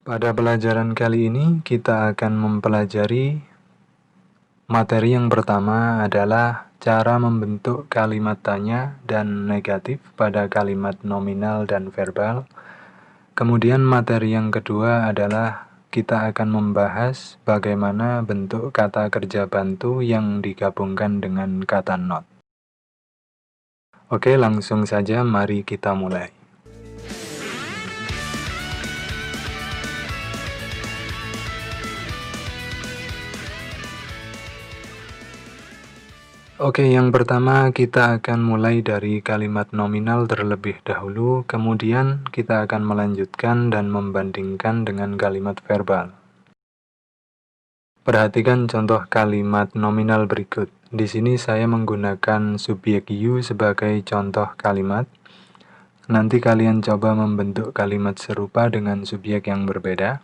Pada pelajaran kali ini kita akan mempelajari materi yang pertama adalah cara membentuk kalimat tanya dan negatif pada kalimat nominal dan verbal. Kemudian materi yang kedua adalah kita akan membahas bagaimana bentuk kata kerja bantu yang digabungkan dengan kata not. Oke, langsung saja mari kita mulai. Oke, yang pertama kita akan mulai dari kalimat nominal terlebih dahulu, kemudian kita akan melanjutkan dan membandingkan dengan kalimat verbal. Perhatikan contoh kalimat nominal berikut. Di sini saya menggunakan subjek you sebagai contoh kalimat. Nanti kalian coba membentuk kalimat serupa dengan subjek yang berbeda.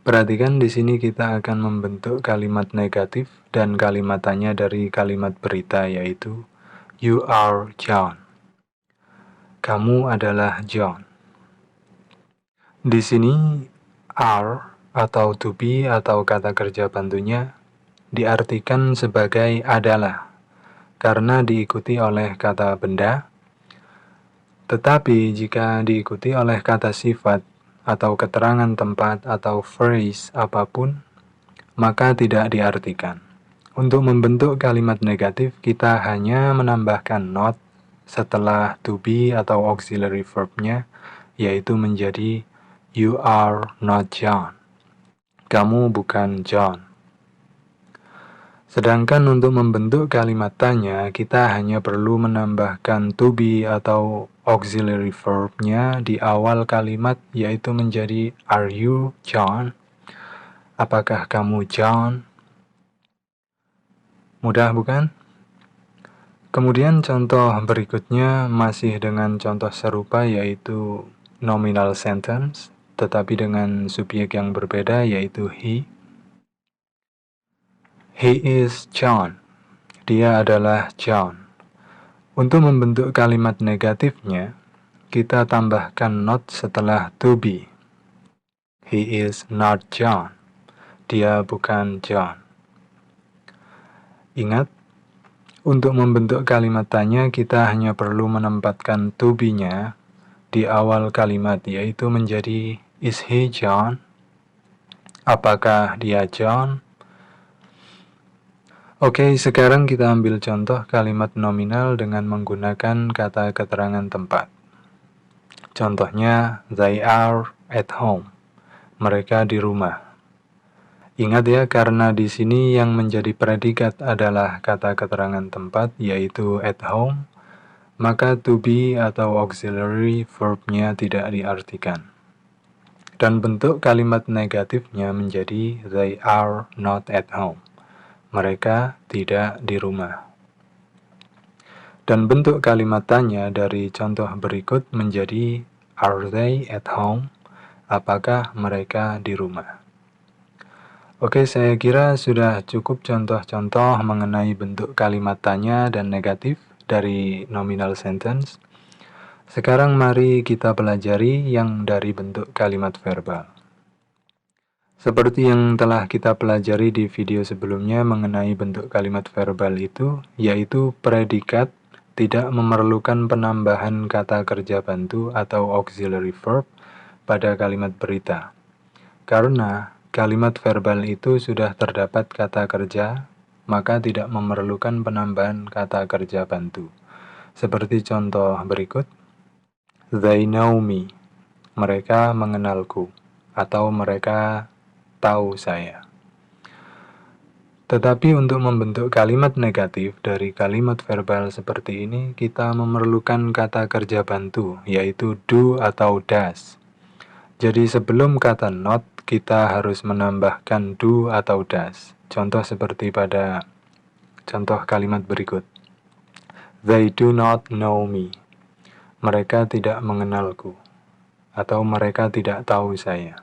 Perhatikan di sini kita akan membentuk kalimat negatif dan kalimat tanya dari kalimat berita, yaitu You are John. Kamu adalah John. Di sini are atau to be atau kata kerja bantunya diartikan sebagai adalah karena diikuti oleh kata benda. Tetapi jika diikuti oleh kata sifat atau keterangan tempat atau phrase apapun, maka tidak diartikan. Untuk membentuk kalimat negatif, kita hanya menambahkan not setelah to be atau auxiliary verb-nya, yaitu menjadi You are not John. Kamu bukan John. Sedangkan untuk membentuk kalimat tanya, kita hanya perlu menambahkan to be atau auxiliary verb-nya di awal kalimat, yaitu menjadi Are you John? Apakah kamu John? Mudah bukan? Kemudian contoh berikutnya masih dengan contoh serupa, yaitu nominal sentence, tetapi dengan subjek yang berbeda, yaitu he. He is John. Dia adalah John. Untuk membentuk kalimat negatifnya, kita tambahkan not setelah to be. He is not John. Dia bukan John. Ingat, untuk membentuk kalimat tanya, kita hanya perlu menempatkan to be-nya di awal kalimat, yaitu menjadi Is he John? Apakah dia John? Oke, sekarang kita ambil contoh kalimat nominal dengan menggunakan kata keterangan tempat. Contohnya, they are at home. Mereka di rumah. Ingat ya, karena di sini yang menjadi predikat adalah kata keterangan tempat, yaitu at home, maka to be atau auxiliary verb-nya tidak diartikan. Dan bentuk kalimat negatifnya menjadi they are not at home. Mereka tidak di rumah. Dan bentuk kalimat tanya dari contoh berikut menjadi Are they at home? Apakah mereka di rumah? Oke, saya kira sudah cukup contoh-contoh mengenai bentuk kalimat tanya dan negatif dari nominal sentence. Sekarang mari kita pelajari yang dari bentuk kalimat verbal. Seperti yang telah kita pelajari di video sebelumnya mengenai bentuk kalimat verbal itu, yaitu predikat tidak memerlukan penambahan kata kerja bantu atau auxiliary verb pada kalimat berita. Karena kalimat verbal itu sudah terdapat kata kerja, maka tidak memerlukan penambahan kata kerja bantu. Seperti contoh berikut, They know me. Mereka mengenalku. Atau mereka tahu saya. Tetapi untuk membentuk kalimat negatif dari kalimat verbal seperti ini, kita memerlukan kata kerja bantu, yaitu do atau does. Jadi sebelum kata not, kita harus menambahkan do atau does. Contoh seperti pada contoh kalimat berikut. They do not know me. Mereka tidak mengenalku. Atau mereka tidak tahu saya.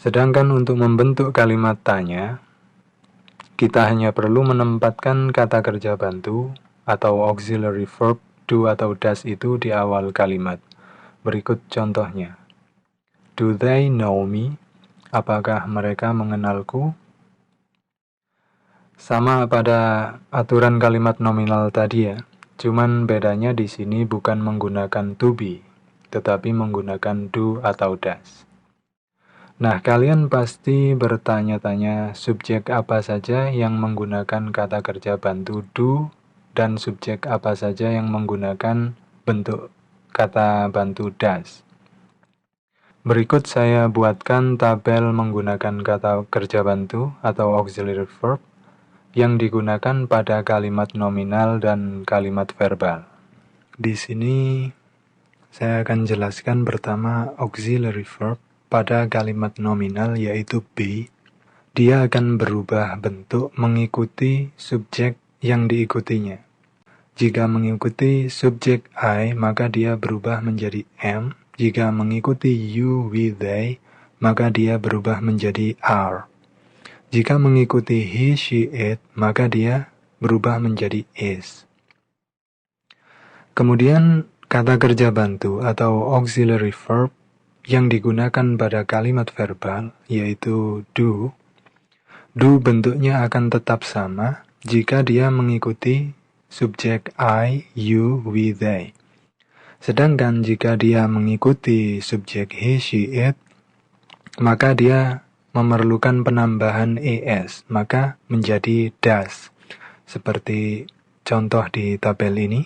Sedangkan untuk membentuk kalimat tanya, kita hanya perlu menempatkan kata kerja bantu atau auxiliary verb do atau does itu di awal kalimat. Berikut contohnya. Do they know me? Apakah mereka mengenalku? Sama pada aturan kalimat nominal tadi ya. Cuman bedanya di sini bukan menggunakan to be, tetapi menggunakan do atau does. Nah, kalian pasti bertanya-tanya subjek apa saja yang menggunakan kata kerja bantu do dan subjek apa saja yang menggunakan bentuk kata bantu does. Berikut saya buatkan tabel menggunakan kata kerja bantu atau auxiliary verb yang digunakan pada kalimat nominal dan kalimat verbal. Di sini saya akan jelaskan pertama auxiliary verb. Pada kalimat nominal yaitu be, dia akan berubah bentuk mengikuti subjek yang diikutinya. Jika mengikuti subjek I, maka dia berubah menjadi am. Jika mengikuti you, we, they, maka dia berubah menjadi are. Jika mengikuti he, she, it, maka dia berubah menjadi is. Kemudian kata kerja bantu atau auxiliary verb yang digunakan pada kalimat verbal, yaitu do. Do bentuknya akan tetap sama jika dia mengikuti subjek I, you, we, they. Sedangkan jika dia mengikuti subjek he, she, it, maka dia memerlukan penambahan es, maka menjadi does. Seperti contoh di tabel ini.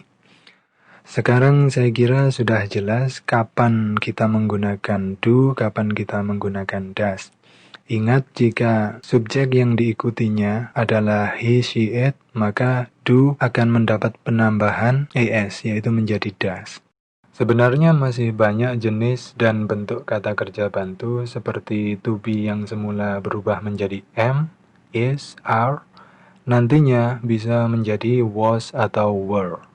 Sekarang saya kira sudah jelas kapan kita menggunakan do, kapan kita menggunakan does. Ingat, jika subjek yang diikutinya adalah he, she, it, maka do akan mendapat penambahan es, yaitu menjadi does. Sebenarnya masih banyak jenis dan bentuk kata kerja bantu seperti to be yang semula berubah menjadi am, is, are, nantinya bisa menjadi was atau were.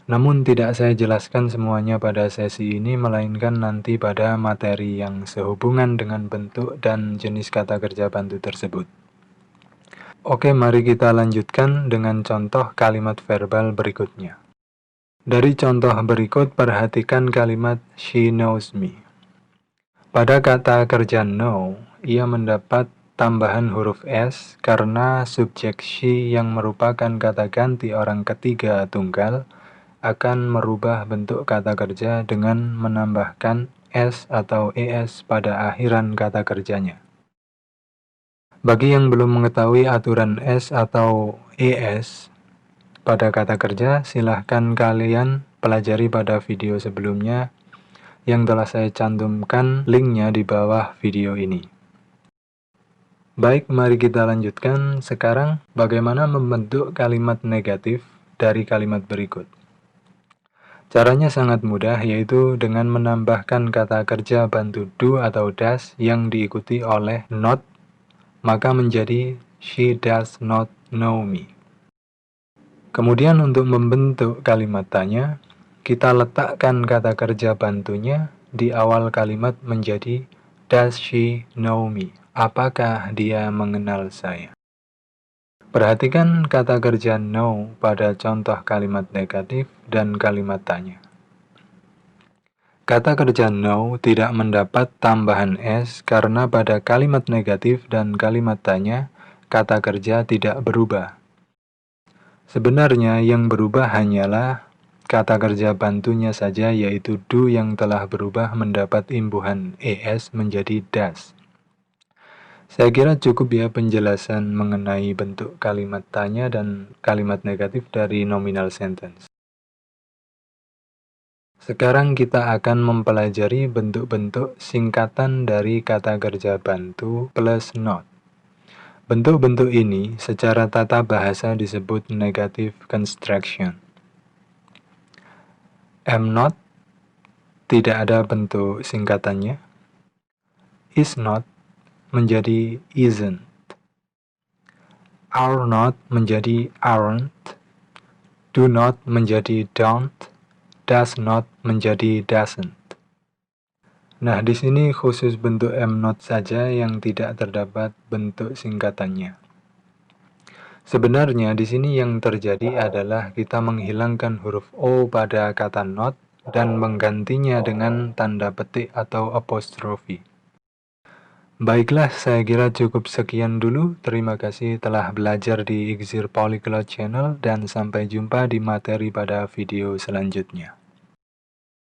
Namun tidak saya jelaskan semuanya pada sesi ini, melainkan nanti pada materi yang sehubungan dengan bentuk dan jenis kata kerja bantu tersebut. Oke, mari kita lanjutkan dengan contoh kalimat verbal berikutnya. Dari contoh berikut, perhatikan kalimat she knows me. Pada kata kerja know, ia mendapat tambahan huruf s karena subjek she yang merupakan kata ganti orang ketiga tunggal akan merubah bentuk kata kerja dengan menambahkan s atau es pada akhiran kata kerjanya. Bagi yang belum mengetahui aturan s atau es pada kata kerja, silahkan kalian pelajari pada video sebelumnya yang telah saya cantumkan linknya di bawah video ini. Baik, mari kita lanjutkan. Sekarang, bagaimana membentuk kalimat negatif dari kalimat berikut? Caranya sangat mudah, yaitu dengan menambahkan kata kerja bantu do atau does yang diikuti oleh not, maka menjadi she does not know me. Kemudian untuk membentuk kalimat tanya, kita letakkan kata kerja bantunya di awal kalimat menjadi does she know me? Apakah dia mengenal saya? Perhatikan kata kerja know pada contoh kalimat negatif dan kalimat tanya. Kata kerja know tidak mendapat tambahan s karena pada kalimat negatif dan kalimat tanya, kata kerja tidak berubah. Sebenarnya yang berubah hanyalah kata kerja bantunya saja, yaitu do yang telah berubah mendapat imbuhan es menjadi does. Saya kira cukup ya penjelasan mengenai bentuk kalimat tanya dan kalimat negatif dari nominal sentence. Sekarang kita akan mempelajari bentuk-bentuk singkatan dari kata kerja bantu plus not. Bentuk-bentuk ini secara tata bahasa disebut negative construction. Am not tidak ada bentuk singkatannya. Is not menjadi isn't. Are not menjadi aren't. Do not menjadi don't. Does not menjadi doesn't. Nah, di sini khusus bentuk am not saja yang tidak terdapat bentuk singkatannya. Sebenarnya di sini yang terjadi adalah kita menghilangkan huruf o pada kata not dan menggantinya dengan tanda petik atau apostrofi. Baiklah, saya kira cukup sekian dulu. Terima kasih telah belajar di Iksir Polyglot Channel dan sampai jumpa di materi pada video selanjutnya.